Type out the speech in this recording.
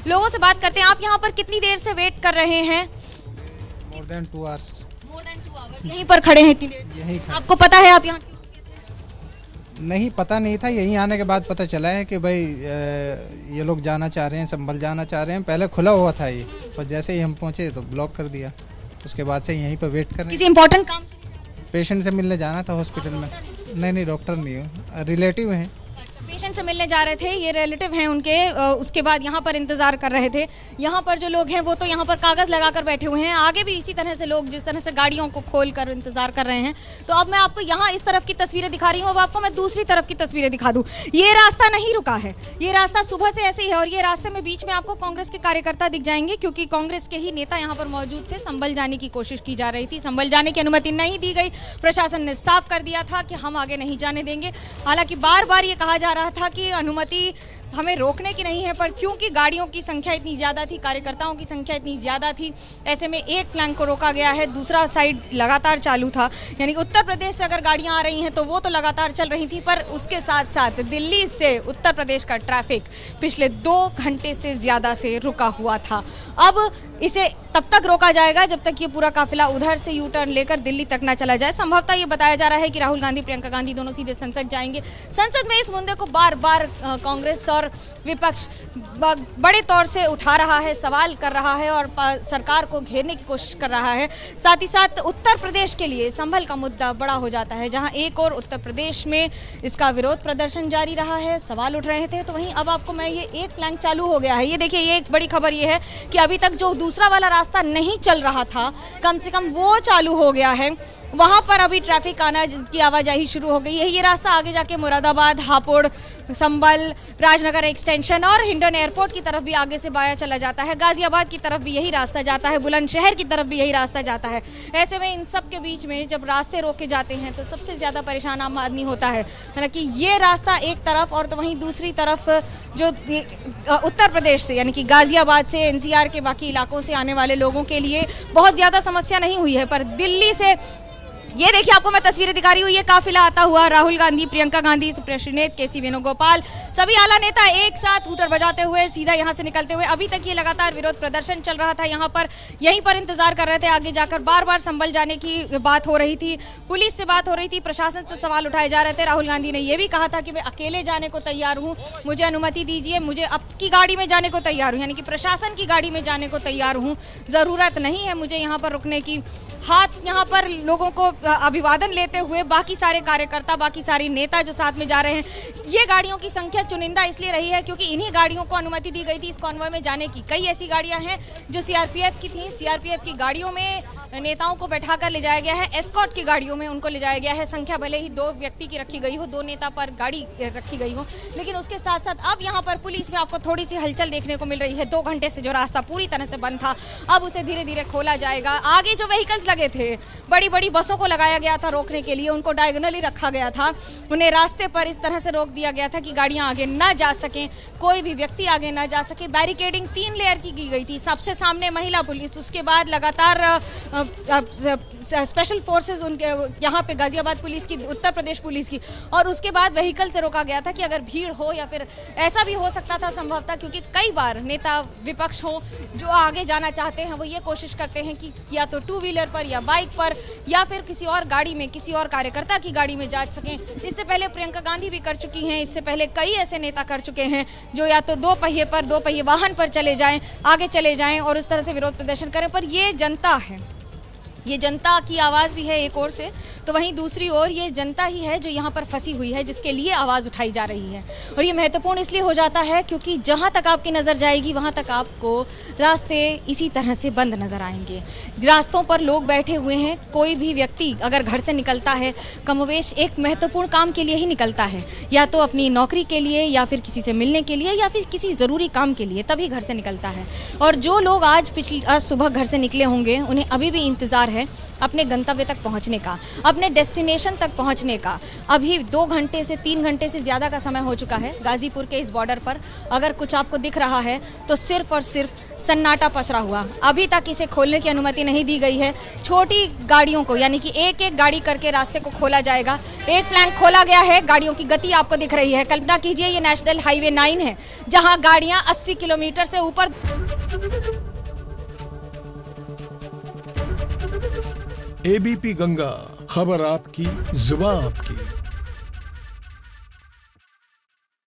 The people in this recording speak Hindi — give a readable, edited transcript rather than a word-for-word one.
लोगों से बात करते हैं। आप यहाँ पर कितनी देर से वेट कर रहे हैं? More than 2 hours. More than 2 hours यहीं पर खड़े हैं इतनी देर से? यहीं खड़े। आपको पता है आप यहाँ क्यों रुके थे? नहीं, पता नहीं था। यहीं आने के बाद पता चला है कि भाई ये लोग जाना चाह रहे हैं, संभल जाना चाह रहे हैं। पहले खुला हुआ था ये, और जैसे ही हम पहुँचे तो ब्लॉक कर दिया। उसके बाद से यहीं पर वेट कर रहे किसी हैं। इंपॉर्टेंट काम के लिए जा रहे थे? पेशेंट से मिलने जाना था हॉस्पिटल में। नहीं, डॉक्टर नहीं हूँ, रिलेटिव हैं। पेशेंट से मिलने जा रहे थे, ये रिलेटिव हैं उनके। उसके बाद यहाँ पर इंतजार कर रहे थे। यहाँ पर जो लोग हैं वो तो यहाँ पर कागज लगाकर बैठे हुए हैं। आगे भी इसी तरह से लोग जिस तरह से गाड़ियों को खोल कर इंतजार कर रहे हैं। तो अब मैं आपको यहाँ इस तरफ की तस्वीरें दिखा रही हूँ, अब आपको मैं दूसरी तरफ की तस्वीरें दिखा दूँ। ये रास्ता नहीं रुका है, ये रास्ता सुबह से ऐसे ही है। और ये रास्ते में बीच में आपको कांग्रेस के कार्यकर्ता दिख जाएंगे, क्योंकि कांग्रेस के ही नेता यहाँ पर मौजूद थे। संभल जाने की कोशिश की जा रही थी, संभल जाने की अनुमति नहीं दी गई। प्रशासन ने साफ कर दिया था कि हम आगे नहीं जाने देंगे। हालांकि बार बार ये कहा जा रहा था कि अनुमति हमें रोकने की नहीं है, पर क्योंकि गाड़ियों की संख्या इतनी ज़्यादा थी, कार्यकर्ताओं की संख्या इतनी ज़्यादा थी, ऐसे में एक फ्लैंक को रोका गया है, दूसरा साइड लगातार चालू था। यानी उत्तर प्रदेश से अगर गाड़ियां आ रही हैं तो वो तो लगातार चल रही थी, पर उसके साथ साथ दिल्ली से उत्तर प्रदेश का ट्रैफिक पिछले 2 घंटे से ज़्यादा से रुका हुआ था। अब इसे तब तक रोका जाएगा जब तक ये पूरा काफिला उधर से यू टर्न लेकर दिल्ली तक ना चला जाए। संभवतः ये बताया जा रहा है कि राहुल गांधी, प्रियंका गांधी दोनों सीधे संसद जाएंगे। संसद में इस मुद्दे को बार बार कांग्रेस और विपक्ष बड़े तौर से उठा रहा है, सवाल कर रहा है और सरकार को घेरने की कोशिश कर रहा है। साथ ही साथ उत्तर प्रदेश के लिए संभल का मुद्दा बड़ा हो जाता है, जहां एक और उत्तर प्रदेश में इसका विरोध प्रदर्शन जारी रहा है, सवाल उठ रहे थे। तो वहीं अब आपको मैं ये एक फ्लैंक चालू हो गया है। ये देखिए, ये एक बड़ी खबर ये है कि अभी तक जो दूसरा वाला रास्ता नहीं चल रहा था, कम से कम वो चालू हो गया है। वहाँ पर अभी ट्रैफिक आना की आवाजाही शुरू हो गई है। ये रास्ता आगे जाके मुरादाबाद, हापुड़, संभल, राजनगर एक्सटेंशन और हिंडन एयरपोर्ट की तरफ भी आगे से बाया चला जाता है। गाजियाबाद की तरफ भी यही रास्ता जाता है, बुलंदशहर की तरफ भी यही रास्ता जाता है। ऐसे में इन सब के बीच में जब रास्ते रोके जाते हैं तो सबसे ज़्यादा परेशान आम आदमी होता है। हालांकि ये रास्ता एक तरफ और तो वहीं दूसरी तरफ जो उत्तर प्रदेश से यानी कि गाजियाबाद से, एनसीआर के बाकी इलाकों से आने वाले लोगों के लिए बहुत ज़्यादा समस्या नहीं हुई है। पर दिल्ली से ये देखिए, आपको मैं तस्वीरें दिखा रही हूँ, ये काफिला आता हुआ राहुल गांधी, प्रियंका गांधी, सुप्रिया नेत, केसी वेणुगोपाल, सभी आला नेता एक साथ हूटर बजाते हुए सीधा यहाँ से निकलते हुए। अभी तक ये लगातार विरोध प्रदर्शन चल रहा था यहाँ पर, यहीं पर इंतजार कर रहे थे। आगे जाकर बार बार संभल जाने की बात हो रही थी, पुलिस से बात हो रही थी, प्रशासन से सवाल उठाए जा रहे थे। राहुल गांधी ने यह भी कहा था कि मैं अकेले जाने को तैयार हूँ, मुझे अनुमति दीजिए, मुझे आपकी गाड़ी में जाने को तैयार हूँ, यानी कि प्रशासन की गाड़ी में जाने को तैयार हूँ, ज़रूरत नहीं है मुझे यहाँ पर रुकने की। हाथ यहाँ पर लोगों को अभिवादन लेते हुए बाकी सारे कार्यकर्ता, बाकी सारे नेता जो साथ में जा रहे हैं। ये गाड़ियों की संख्या चुनिंदा इसलिए रही है क्योंकि इन्हीं गाड़ियों को अनुमति दी गई थी इस कॉन्वॉय में जाने की। कई ऐसी गाड़ियां हैं जो सीआरपीएफ की थी, सीआरपीएफ की गाड़ियों में नेताओं को बैठाकर ले जाया गया है, एस्कॉर्ट की गाड़ियों में उनको ले जाया गया है। संख्या भले ही 2 व्यक्ति की रखी गई हो, 2 नेता पर गाड़ी रखी गई हो, लेकिन उसके साथ साथ अब यहाँ पर पुलिस में आपको थोड़ी सी हलचल देखने को मिल रही है। 2 घंटे से जो रास्ता पूरी तरह से बंद था, अब उसे धीरे धीरे खोला जाएगा। आगे जो व्हीकल्स लगे थे, बड़ी बड़ी बसों को लगाया गया था रोकने के लिए, उनको डायगोनली रखा गया था, उन्हें रास्ते पर इस तरह से रोक दिया गया था कि गाड़ियां आगे ना जा सकें, कोई भी व्यक्ति आगे ना जा सके। बैरिकेडिंग 3 लेयर की गई थी, सबसे सामने महिला पुलिस, उसके बाद लगातार स्पेशल फोर्सेस उनके यहाँ पे गाजियाबाद पुलिस की, उत्तर प्रदेश पुलिस की, और उसके बाद व्हीकल से रोका गया था कि अगर भीड़ हो या फिर ऐसा भी हो सकता था संभवतः, क्योंकि कई बार नेता विपक्ष हो जो आगे जाना चाहते हैं वो ये कोशिश करते हैं कि या तो 2 व्हीलर पर या बाइक पर या फिर किसी और गाड़ी में, किसी और कार्यकर्ता की गाड़ी में जा सकें। इससे पहले प्रियंका गांधी भी कर चुकी हैं, इससे पहले कई ऐसे नेता कर चुके हैं जो या तो 2 पहिए पर, 2 पहिए वाहन पर चले जाएं, आगे चले जाएं और उस तरह से विरोध प्रदर्शन करें। पर ये जनता है, ये जनता की आवाज़ भी है एक ओर से, तो वहीं दूसरी ओर ये जनता ही है जो यहाँ पर फंसी हुई है, जिसके लिए आवाज़ उठाई जा रही है। और ये महत्वपूर्ण इसलिए हो जाता है क्योंकि जहाँ तक आपकी नज़र जाएगी वहाँ तक आपको रास्ते इसी तरह से बंद नज़र आएंगे। रास्तों पर लोग बैठे हुए हैं। कोई भी व्यक्ति अगर घर से निकलता है कमोवेश एक महत्वपूर्ण काम के लिए ही निकलता है, या तो अपनी नौकरी के लिए या फिर किसी से मिलने के लिए या फिर किसी ज़रूरी काम के लिए, तभी घर से निकलता है। और जो लोग आज सुबह घर से निकले होंगे उन्हें अभी भी इंतज़ार है अपने गंतव्य तक पहुंचने का, अपने डेस्टिनेशन तक पहुंचने का। अभी 2 घंटे से 3 घंटे से ज़्यादा का समय हो चुका है गाज़ीपुर के इस बॉर्डर पर। अगर कुछ आपको दिख रहा है तो सिर्फ और सिर्फ सन्नाटा पसरा हुआ। अभी तक इसे खोलने की अनुमति नहीं दी गई है। छोटी गाड़ियों को, यानी कि एक एक गाड़ी करके रास्ते को खोला जाएगा। एक प्लैंक खोला गया है, गाड़ियों की गति आपको दिख रही है। कल्पना कीजिए ये नेशनल हाईवे 9 है, जहां गाड़ियां 80 किलोमीटर से ऊपर। एबीपी गंगा, खबर आपकी, जुबान आपकी।